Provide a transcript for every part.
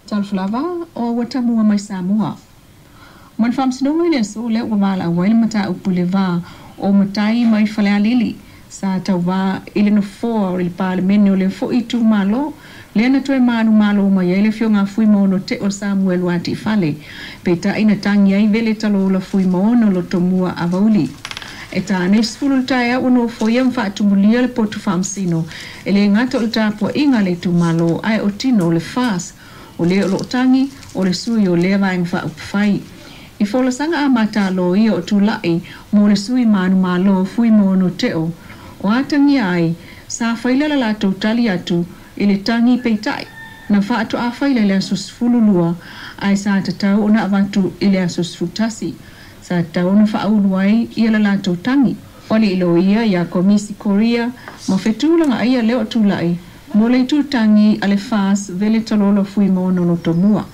Talflava o watamua mai Samoa. Man famsinonga ile so le wala waile mata upuleva o matai mai falealili sa tawa ile no fo il parlemento le fo itu malo le na toe manu malo mai ile fionga fui mono te o Samuel wati fale peta ina tangi ai vele talo la fui mono lo tomua avauli eta nesfulu taya uno fo yem fa tumulia le potu famsino ele ngato utapo inga le tu malo ai otino le fas o le lo tangi o le sui o le vai fa fai I fola sanga a mata lo I o tulai mo le sui manu malo fui mono teo o atangi ai sa faila la lato tali atu ile tangi peitai na fa atu a faila le asus fululua ai sa tatau ona avantu ile asus futasi sa tau na fa auluai I la lato tangi wali ilo ia ya komisi Korea mo fetula nga ia leo tulai mo le tu tangi ale fas vele talolo fui mono no tomua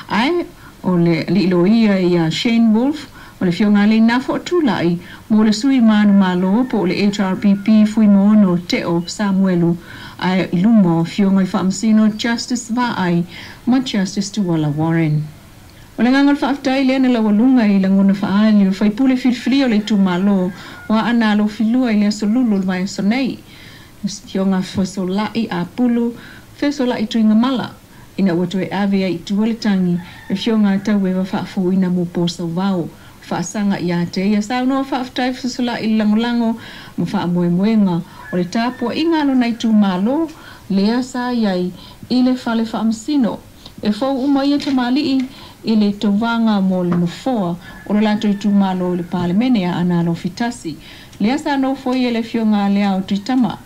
ai o le liloia ia Shane Wolf o le fionga le nafo tulai mo le sui manu malo po le HRPP fui mono teo Samuelu ai ilumo fionga I famsino justice va ai ma justice tu wala Warren o le ngangal faaftai le na la walunga I langona faali o fai pule filfili o le tu malo wa analo filua I le solulu vai sonei fionga fosolai a pulu fesolai tuinga mala ina watu e ave ai tuole tangi e fionga tau e wafaafu ina mo posa wao faasanga ia te ia sao no faaftai fasula I langolango mo faamoemoenga o le tapo ingalo nai tu malo lea sa iai ile fale faamsino e fau umai te mali ile tovanga mo le nofoa o le lato I tu malo le palemene a analo fitasi lea sa no foi ele fionga lea o tritama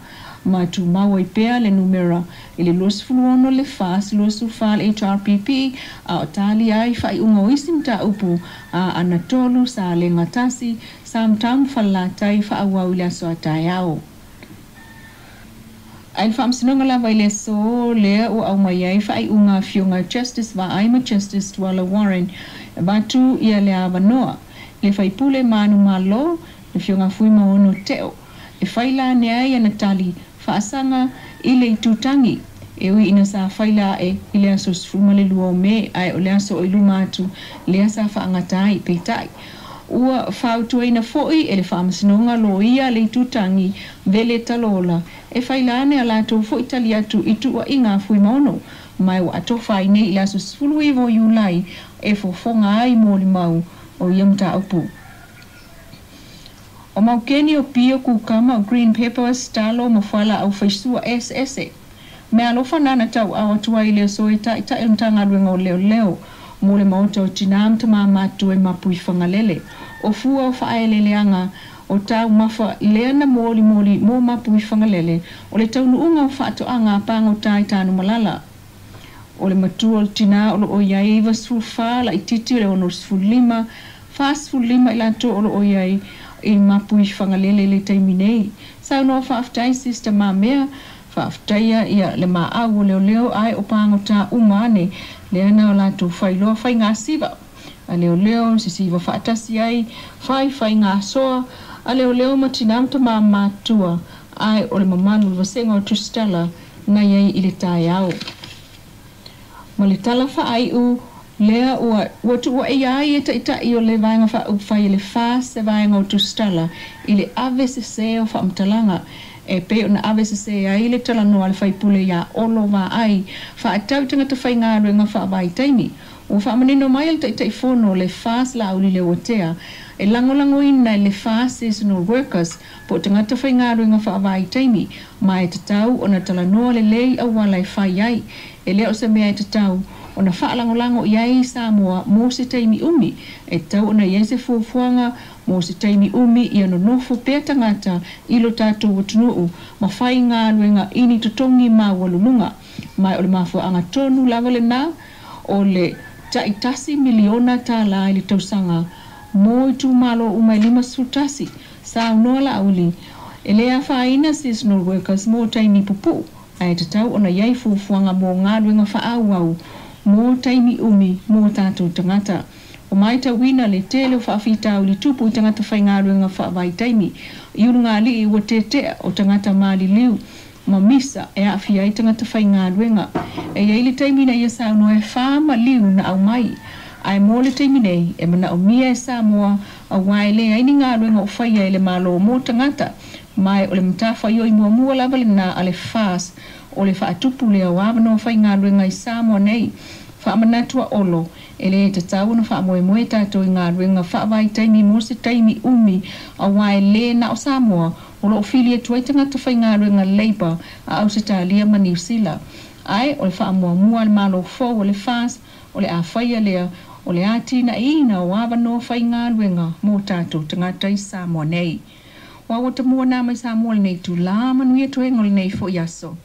ma tu maua I pea le numera ile los fuluono le fas los ufal HRPP a otali ai fai ungo isimta upu a anatolu sa le ngatasi samtam falatai fa awawila so atayao ai famsinonga la vai le so le o au mai fai unga fionga justice va ai ma justice wala Warren batu ia le avanoa le fai pule manu malo le fionga fui maono teo e faila ne ai anatali faasanga ile itutangi ewi ina sa faila e ile aso sfumale luo me ai ole aso ilumatu le asa faangatai peitai ua fautu ina foi ele famsinonga loia le itutangi vele talola e faila ne ala to fo italiatu itu wa inga fui mono mai wa to faine ile aso sfulu evo yulai e fo fonga ai moli mau o yamta upu o maukeni o pio ku kama o green peppers talo mafala au faisua SS me alofa nana tau awa tua ile so ita ilmtanga luenga leo mole mauta o tinam tama matu e mapui fangalele o fua o faeleleanga o tau mafa leana moli mo mapui fangalele o le tau nuunga o fato anga panga o tai tanu malala o le matua o tina o iaiva sufa la ititi le ono sfulima fast fulima ila to o iai I mapui fangalele le taiminei sa no faaftai system ma mea faaftaia ia le maau leo ai o pangota umane le ana la tu failo fai ngasiva a leo sisiva faatasi ai fai ngasoa a leo matinam to matua ai o le mamanu vasenga o tustala na yai ile taiao malitala fa ai u lea watu wa iai ita o le vaenga fa ile fa se vaenga o tustala ile AVCC o fa mtalanga e pe ona AVCC ai ile tala no al fai pule ya olo va ai fa atau tanga te fai ngalo nga fa vai taimi o fa manino mai ita fono le fas la uli le wotea e langolango ina le fas seasonal workers po tanga te fai ngalo nga fa vai taimi mai tatau ona tala no le lei awala fai ai e le o se mea tatau ona faalangolango iai Samoa mo se taimi umi e tau ona iai se fuafuanga mo se taimi umi ia no nofo pea tangata ilo tatou watunuu ma fai ngā luenga ini totongi ma walulunga mai o le mafuanga tonu lava le na o le taitasi miliona ta la ili tausanga mo itu malo umai 5 sutasi sa unola auli elea faina seasonal workers mo taimi pupu ai tatau ona iai fuafuanga mo ngā luenga faawau mo taimi umi mo tatou tangata o mai ta wina le tele faafita o le tupu tangata fai ngā ruenga fa vai taimi iunga li I watete o tangata mali liu ma misa e a fia i tangata whai ngā ruenga. E iei le taimi nei e sa no e whāma liu na au mai. Ai mō le taimi nei e mana o mia e sa moa a wai le aini ngā ruenga o whai e le malo mō tangata. Mai o le mta whai o i mua mua lava le nā ale whās o le whaatupu le au awano whai ngā ruenga i sa moa nei. Whaamanatua olo e le te tau na whaamoe moe tātou i ngā ruenga whaawai taimi mō se taimi umi a wai le na o Samoa o lo ofili e tuai tangata whai ngā ruenga Labour a au se tālia ma New Zealand. Ai o le whaamoa mua le malo fo o le whās o le a whaia lea o le ati na ina o awano whai ngā ruenga mō tātou tangata i Samoa nei. Wa wata mua nā mai Samoa le nei tu la manuia tuenga le nei fo yaso.